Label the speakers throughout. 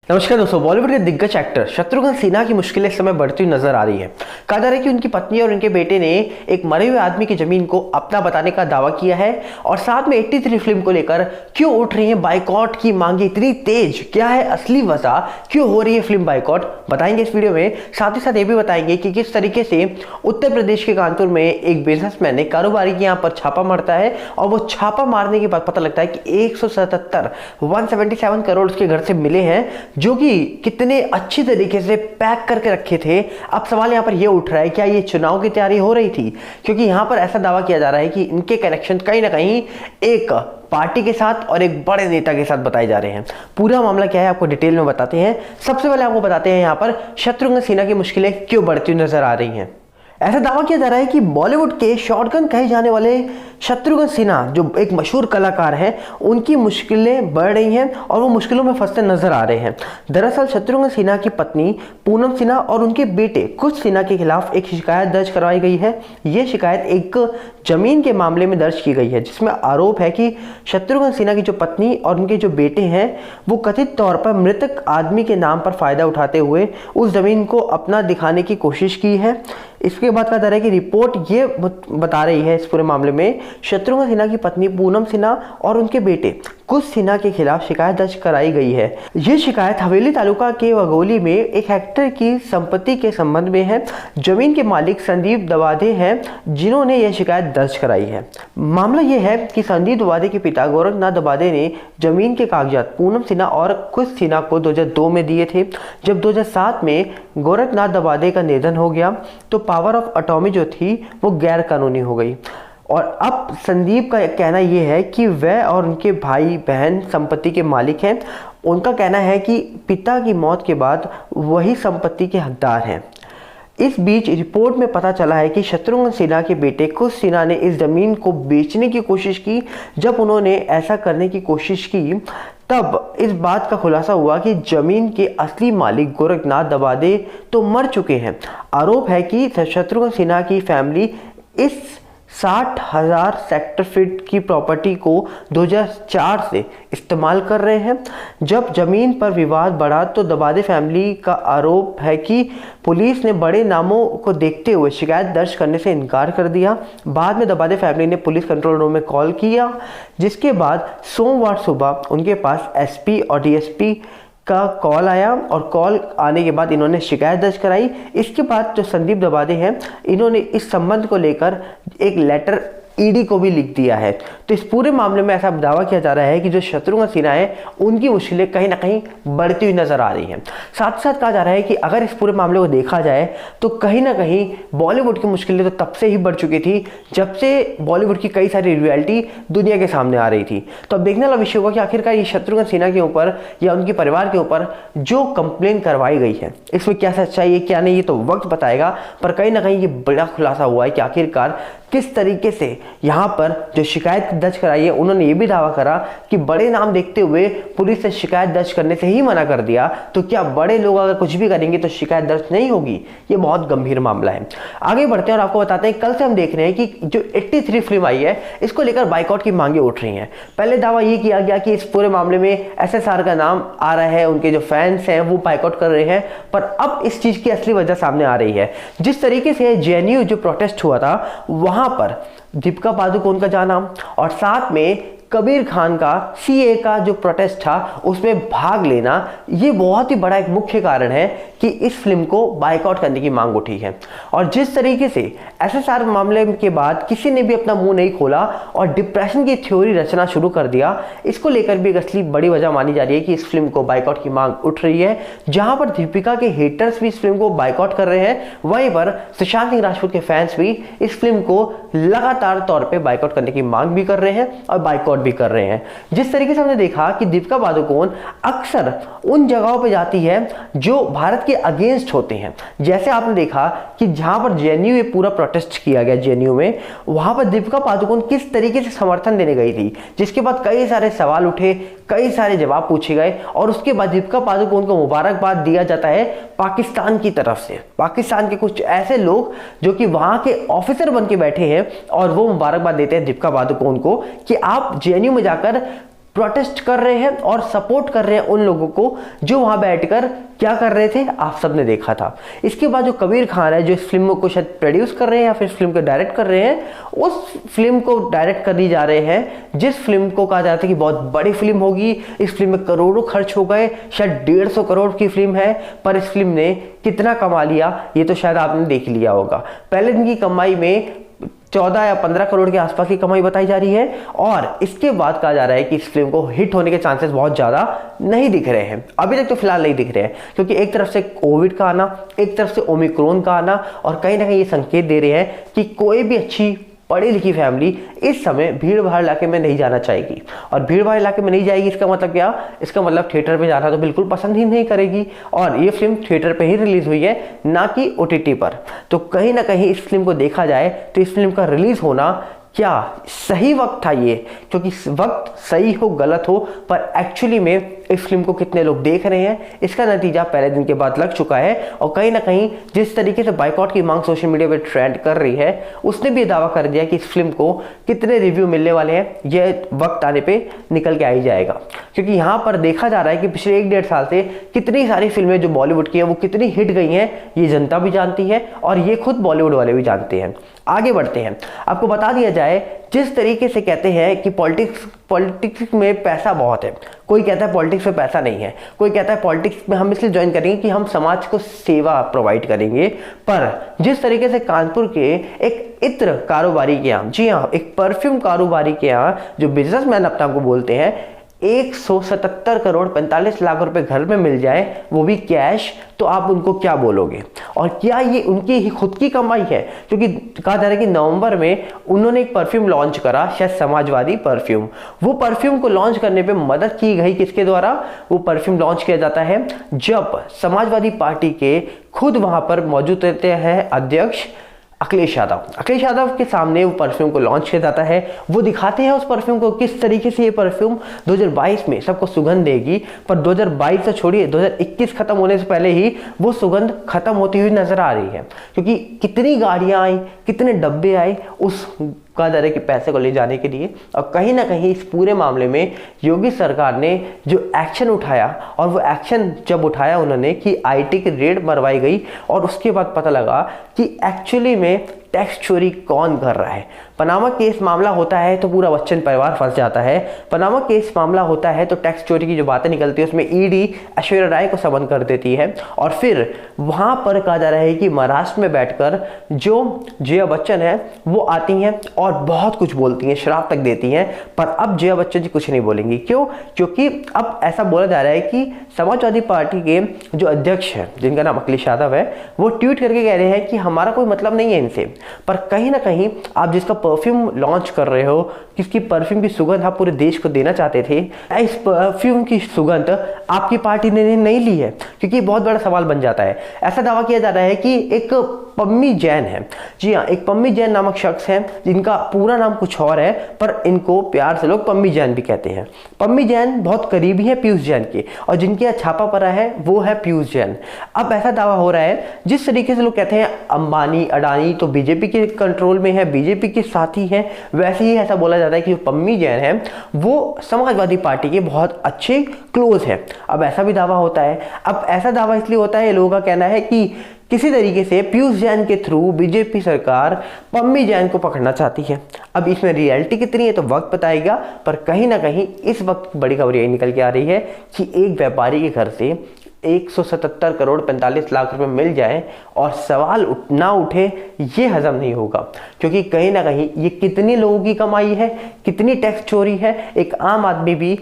Speaker 1: नमस्कार दोस्तों, बॉलीवुड के दिग्गज एक्टर शत्रुघ्न सिन्हा की मुश्किलें इस समय बढ़ती हुई नजर आ रही है। कहा जा रहा है कि उनकी पत्नी और उनके बेटे ने एक मरे हुए आदमी की जमीन को अपना बताने का दावा किया है और साथ में 83 फिल्म को लेकर क्यों उठ रही है बाइकॉट की मांगे इतनी तेज, क्या है असली वजह, क्यों हो रही है फिल्म बाइकॉट, बताएंगे इस वीडियो में। साथ ही साथ ये भी बताएंगे कि किस तरीके से उत्तर प्रदेश के कानपुर में एक बिजनेसमैन ने कारोबारी के यहाँ पर छापा मारता है और वो छापा मारने के बाद पता लगता है कि 177 करोड़ उसके घर से मिले हैं, जो कि कितने अच्छी तरीके से पैक करके रखे थे। अब सवाल यहां पर यह उठ रहा है, क्या ये चुनाव की तैयारी हो रही थी? क्योंकि यहां पर ऐसा दावा किया जा रहा है कि इनके कनेक्शन कहीं ना कहीं एक पार्टी के साथ और एक बड़े नेता के साथ बताए जा रहे हैं। पूरा मामला क्या है आपको डिटेल में बताते हैं। सबसे पहले आपको बताते हैं यहां पर शत्रुघ्न सिन्हा की मुश्किलें क्यों बढ़ती नजर आ रही हैं। ऐसा दावा किया जा रहा है कि बॉलीवुड के शॉटगन कहे जाने वाले शत्रुघ्न सिन्हा, जो एक मशहूर कलाकार हैं, उनकी मुश्किलें बढ़ रही हैं और वो मुश्किलों में फंसते नजर आ रहे हैं। दरअसल शत्रुघ्न सिन्हा की पत्नी पूनम सिन्हा और उनके बेटे कुश सिन्हा के खिलाफ एक शिकायत दर्ज करवाई गई है। ये शिकायत एक जमीन के मामले में दर्ज की गई है, जिसमें आरोप है कि शत्रुघ्न सिन्हा की जो पत्नी और उनके जो बेटे हैं वो कथित तौर पर मृतक आदमी के नाम पर फायदा उठाते हुए उस जमीन को अपना दिखाने की कोशिश की है। इसके बाद कहा जा रहा है कि रिपोर्ट ये बता रही है इस पूरे मामले में शत्रुघ्न सिन्हा की पत्नी पूनम सिन्हा और उनके बेटे कुश सिन्हा के खिलाफ शिकायत दर्ज कराई गई है। यह शिकायत हवेली तालुका के वगोली में एक हेक्टेयर की संपत्ति के संबंध में है। जमीन के मालिक संदीप दवादे हैं, जिन्होंने यह शिकायत दर्ज कराई है। मामला यह है कि संदीप दवादे के पिता गोरखनाथ दवादे ने जमीन के कागजात पूनम सिन्हा और कुश सिन्हा को 2002 में दिए थे। जब 2007 में गोरखनाथ दवादे का निधन हो गया तो पावर ऑफ अटॉर्नी जो थी वो गैर कानूनी हो गई और अब संदीप का कहना यह है कि वह और उनके भाई बहन संपत्ति के मालिक हैं। उनका कहना है कि पिता की मौत के बाद वही संपत्ति के हकदार हैं। इस बीच रिपोर्ट में पता चला है कि शत्रुघ्न सिन्हा के बेटे कुश सिन्हा ने इस जमीन को बेचने की कोशिश की। जब उन्होंने ऐसा करने की कोशिश की तब इस बात का खुलासा हुआ कि जमीन के असली मालिक गोरखनाथ दवादे तो मर चुके हैं। आरोप है कि शत्रुघ्न सिन्हा की फैमिली इस 60,000 सेक्टर फीट की प्रॉपर्टी को 2004 से इस्तेमाल कर रहे हैं। जब जमीन पर विवाद बढ़ा तो दवादे फैमिली का आरोप है कि पुलिस ने बड़े नामों को देखते हुए शिकायत दर्ज करने से इनकार कर दिया। बाद में दवादे फैमिली ने पुलिस कंट्रोल रूम में कॉल किया, जिसके बाद सोमवार सुबह उनके पास एसपी और डीएसपी का कॉल आया और कॉल आने के बाद इन्होंने शिकायत दर्ज कराई। इसके बाद जो संदीप दवादे हैं, इन्होंने इस संबंध को लेकर एक लेटर ईडी को भी लिख दिया है। तो इस पूरे मामले में ऐसा दावा किया जा रहा है कि जो शत्रुघ्न सिन्हा है उनकी मुश्किलें कहीं ना कहीं बढ़ती हुई नजर आ रही हैं। साथ साथ कहा जा रहा है कि अगर इस पूरे मामले को देखा जाए तो कहीं ना कहीं बॉलीवुड की मुश्किलें तो तब से ही बढ़ चुकी थी जब से बॉलीवुड की कई सारी रियलिटी दुनिया के सामने आ रही थी। तो अब देखने वाला विषय होगा कि आखिरकार ये शत्रुघ्न सिन्हा के ऊपर या उनके परिवार के ऊपर जो कंप्लेन करवाई गई है इसमें क्या सच्चाई है क्या नहीं, ये तो वक्त बताएगा। पर कहीं ना कहीं ये बड़ा खुलासा हुआ है कि आखिरकार किस तरीके से यहाँ पर जो शिकायत दर्ज कराई है, उन्होंने ये भी दावा करा कि बड़े नाम देखते हुए पुलिस ने शिकायत दर्ज करने से ही मना कर दिया। तो क्या बड़े लोग अगर कुछ भी करेंगे तो शिकायत दर्ज नहीं होगी? ये बहुत गंभीर मामला है। आगे बढ़ते हैं और आपको बताते हैं, कल से हम देख रहे हैं कि जो 83 फिल्म आई है इसको लेकर बाइकआउट की मांगे उठ रही हैं। पहले दावा ये किया गया कि इस पूरे मामले में एसएसआर का नाम आ रहा है, उनके जो फैंस हैं वो बाइकआउट कर रहे हैं। पर अब इस चीज की असली वजह सामने आ रही है। जिस तरीके से जेएनयू जो प्रोटेस्ट हुआ था वहां पर दीपिका पादुकोण का जाना और साथ में कबीर खान का सीए का जो प्रोटेस्ट था उसमें भाग लेना, ये बहुत ही बड़ा एक मुख्य कारण है कि इस फिल्म को बाइकआउट करने की मांग उठी है। और जिस तरीके से एसएसआर मामले के बाद किसी ने भी अपना मुंह नहीं खोला और डिप्रेशन की थ्योरी रचना शुरू कर दिया, इसको लेकर भी एक असली बड़ी वजह मानी जा रही है कि इस फिल्म को बाइकआउट की मांग उठ रही है। जहां पर दीपिका के हेटर्स भी इस फिल्म को बाइकआउट कर रहे हैं, वहीं पर सुशांत सिंह राजपूत के फैंस भी इस फिल्म को लगातार तौर पर बाइकआउट करने की मांग भी कर रहे हैं और बाइकआउट भी कर रहे हैं। जिस तरीके से हमने देखा कि दीपिका पादुकोण अक्सर उन जगहों पे जाती है जो भारत के अगेंस्ट होते हैं। जैसे आपने देखा कि जहां पर जेएनयू ये पूरा प्रोटेस्ट किया गया जेएनयू में, वहां पर दीपिका पादुकोण किस तरीके से समर्थन देने गई थी, जिसके बाद कई सारे सवाल उठे, कई सारे जवाब पूछे गए और उसके बाद दीपिका पादुकोण को मुबारकबाद दिया जाता है पाकिस्तान की तरफ से। पाकिस्तान के कुछ ऐसे लोग जो कि वहां के ऑफिसर बन के बैठे हैं और वो मुबारकबाद देते हैं दीपिका पादुकोण को कि आप जेएनयू में जाकर प्रोटेस्ट कर रहे हैं और सपोर्ट कर रहे हैं उन लोगों को जो वहां बैठकर क्या कर रहे थे, आप सबने देखा था। इसके बाद जो कबीर खान है, जो इस फिल्म को शायद प्रोड्यूस कर रहे हैं या फिर इस फिल्म को डायरेक्ट कर रहे हैं, उस फिल्म को डायरेक्ट कर दी जा रहे हैं जिस फिल्म को कहा जाता है कि बहुत बड़ी फिल्म होगी। इस फिल्म में करोड़ों खर्च हो गए, शायद 150 करोड़ की फिल्म है, पर इस फिल्म ने कितना कमा लिया ये तो शायद आपने देख लिया होगा। पहले दिन की कमाई में 14 या 15 करोड़ के आसपास की कमाई बताई जा रही है और इसके बाद कहा जा रहा है कि इस फिल्म को हिट होने के चांसेस बहुत ज़्यादा नहीं दिख रहे हैं। अभी तक तो फिलहाल नहीं दिख रहे हैं, क्योंकि एक तरफ से कोविड का आना, एक तरफ से ओमिक्रॉन का आना, और कहीं ना कहीं ये संकेत दे रहे हैं कि कोई भी अच्छी पढ़ी लिखी फैमिली इस समय भीड़ भाड़ इलाके में नहीं जाना चाहेगी। और भीड़ भाड़ इलाके में नहीं जाएगी, इसका मतलब क्या? इसका मतलब थिएटर पे जाना तो बिल्कुल पसंद ही नहीं करेगी। और ये फिल्म थिएटर पे ही रिलीज हुई है, ना कि OTT पर। तो कहीं ना कहीं इस फिल्म को देखा जाए तो इस फिल्म का रिलीज होना क्या सही वक्त था ये, क्योंकि वक्त सही हो गलत हो, पर एक्चुअली में इस फिल्म को कितने लोग देख रहे हैं इसका नतीजा पहले दिन के बाद लग चुका है। और कहीं ना कहीं जिस तरीके से बाइकआउट की मांग सोशल मीडिया पे ट्रेंड कर रही है, उसने भी दावा कर दिया कि इस फिल्म को कितने रिव्यू मिलने वाले हैं ये वक्त आने पे निकल के आ ही जाएगा। क्योंकि यहाँ पर देखा जा रहा है कि पिछले 1-1.5 साल से कितनी सारी फिल्में जो बॉलीवुड की हैं वो कितनी हिट गई हैं, ये जनता भी जानती है और ये खुद बॉलीवुड वाले भी जानते हैं। आगे बढ़ते हैं, आपको बता दिया जाए, जिस तरीके से कहते हैं कि पॉलिटिक्स में पैसा बहुत है, कोई कहता है पॉलिटिक्स में पैसा नहीं है, कोई कहता है पॉलिटिक्स में हम इसलिए ज्वाइन करेंगे कि हम समाज को सेवा प्रोवाइड करेंगे। पर जिस तरीके से कानपुर के एक इत्र कारोबारी के यहाँ, जी हाँ, एक परफ्यूम कारोबारी के यहाँ जो बिजनेसमैन अपने आप को बोलते हैं, 177 करोड़ 45 लाख रुपए घर में मिल जाए, वो भी कैश, तो आप उनको क्या बोलोगे? और क्या ये उनकी ही खुद की कमाई है? क्योंकि कहा जा रहा है कि नवंबर में उन्होंने एक परफ्यूम लॉन्च करा, शायद समाजवादी परफ्यूम। वो परफ्यूम को लॉन्च करने पे मदद की गई किसके द्वारा? वो परफ्यूम लॉन्च किया जाता है जब समाजवादी पार्टी के खुद वहां पर मौजूद रहते हैं अध्यक्ष अखिलेश यादव के सामने वो परफ्यूम को लॉन्च किया जाता है। वो दिखाते हैं उस परफ्यूम को, किस तरीके से ये परफ्यूम 2022 में सबको सुगंध देगी। पर 2022 से छोड़िए, 2021 खत्म होने से पहले ही वो सुगंध खत्म होती हुई नजर आ रही है, क्योंकि कितनी गाड़ियां आई, कितने डब्बे आए उस कहा जा रहा है कि पैसे को ले जाने के लिए। और कहीं ना कहीं इस पूरे मामले में योगी सरकार ने जो एक्शन उठाया, और वो एक्शन जब उठाया उन्होंने कि IT की रेड मरवाई गई, और उसके बाद पता लगा कि एक्चुअली में टैक्स चोरी कौन कर रहा है। पनामा केस मामला होता है तो पूरा बच्चन परिवार फंस जाता है। पनामा केस मामला होता है तो टैक्स चोरी की जो बातें निकलती है उसमें ED ऐश्वर्या राय को समन कर देती है, और फिर वहां पर कहा जा रहा है कि महाराष्ट्र में बैठकर जो जया बच्चन है वो आती हैं और बहुत कुछ बोलती हैं, शराब तक देती हैं। पर अब जया बच्चन जी कुछ नहीं बोलेंगी। क्यों? क्योंकि अब ऐसा बोला जा रहा है कि समाजवादी पार्टी के जो अध्यक्ष हैं, जिनका नाम अखिलेश यादव है, वो ट्वीट करके कह रहे हैं कि हमारा कोई मतलब नहीं है इनसे। पर कहीं ना कहीं आप जिसका परफ्यूम लॉन्च कर रहे हो, किसकी परफ्यूम की सुगंध आप पूरे देश को देना चाहते थे, इस परफ्यूम की सुगंध आपकी पार्टी ने नहीं ली है, क्योंकि बहुत बड़ा सवाल बन जाता है। ऐसा दावा किया जा रहा है कि एक पम्मी जैन है, जी हाँ, एक पम्मी जैन नामक शख्स है जिनका पूरा नाम कुछ और है, पर इनको प्यार से लोग पम्मी जैन भी कहते हैं। पम्मी जैन बहुत करीबी है पीयूष जैन के, और जिनके यहाँ छापा पड़ा है वो है पीयूष जैन। अब ऐसा दावा हो रहा है, जिस तरीके से लोग कहते हैं अंबानी अडानी तो बीजेपी के कंट्रोल में है, बीजेपी के साथी हैं, वैसे ही ऐसा बोला जाता है कि जो पम्मी जैन है वो समाजवादी पार्टी के बहुत अच्छे क्लोज है। अब ऐसा भी दावा होता है। अब ऐसा दावा इसलिए होता है, लोगों का कहना है कि किसी तरीके से पीयूष जैन के थ्रू बीजेपी सरकार पम्मी जैन को पकड़ना चाहती है। अब इसमें रियलिटी कितनी है तो वक्त बताएगा, पर कहीं ना कहीं इस वक्त बड़ी खबर यही निकल के आ रही है कि एक व्यापारी के घर से 177 करोड़ 45 लाख रुपए मिल जाए और सवाल ना उठे, ये हजम नहीं होगा। क्योंकि कहीं ना कहीं ये कितने लोगों की कमाई है, कितनी टैक्स चोरी है। एक आम आदमी भी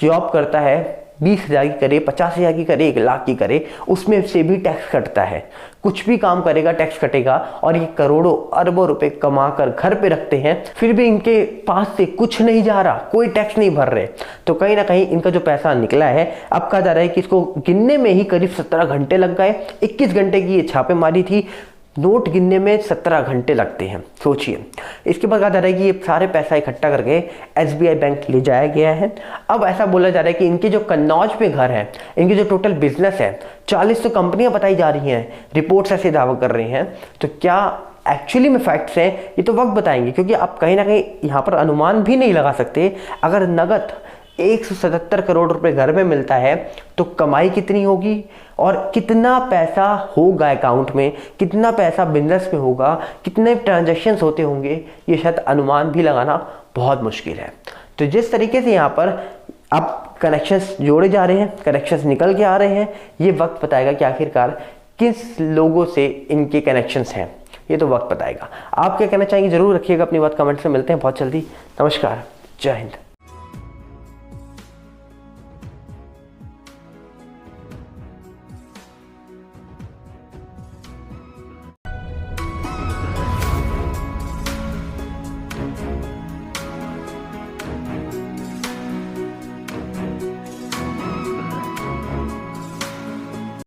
Speaker 1: जॉब करता है, 20,000 की करे, 50,000 की करे, 1 लाख की करे, उसमें से भी टैक्स कटता है। कुछ भी काम करेगा टैक्स कटेगा, और ये करोड़ों अरबों रुपए कमा कर घर पे रखते हैं, फिर भी इनके पास से कुछ नहीं जा रहा, कोई टैक्स नहीं भर रहे। तो कहीं ना कहीं इनका जो पैसा निकला है, अब कहा जा रहा है कि इसको गिनने में ही करीब 17 घंटे लग गए। 21 घंटे की ये छापेमारी थी, नोट गिनने में 17 घंटे लगते हैं, सोचिए। इसके बाद कहा जा रहा है कि ये सारे पैसा इकट्ठा करके SBI बैंक ले जाया गया है। अब ऐसा बोला जा रहा है कि इनके जो कन्नौज में घर है, इनके जो टोटल बिजनेस है, 40 तो कंपनियां बताई जा रही हैं, रिपोर्ट्स ऐसे दावा कर रही हैं। तो क्या एक्चुअली में फैक्ट्स हैं, ये तो वक्त बताएंगे, क्योंकि आप कहीं ना कहीं यहाँ पर अनुमान भी नहीं लगा सकते। अगर नगद 177 करोड़ रुपए घर में मिलता है तो कमाई कितनी होगी और कितना पैसा होगा अकाउंट में, कितना पैसा बिजनेस में होगा, कितने ट्रांजैक्शंस होते होंगे, ये शायद अनुमान भी लगाना बहुत मुश्किल है। तो जिस तरीके से यहाँ पर अब कनेक्शंस जोड़े जा रहे हैं, कनेक्शंस निकल के आ रहे हैं, ये वक्त बताएगा कि आखिरकार किस लोगों से इनके कनेक्शंस हैं, ये तो वक्त बताएगा। आप क्या कहना चाहेंगे जरूर रखिएगा अपनी बात कमेंट्स में। मिलते हैं बहुत जल्दी। नमस्कार, जय हिंद।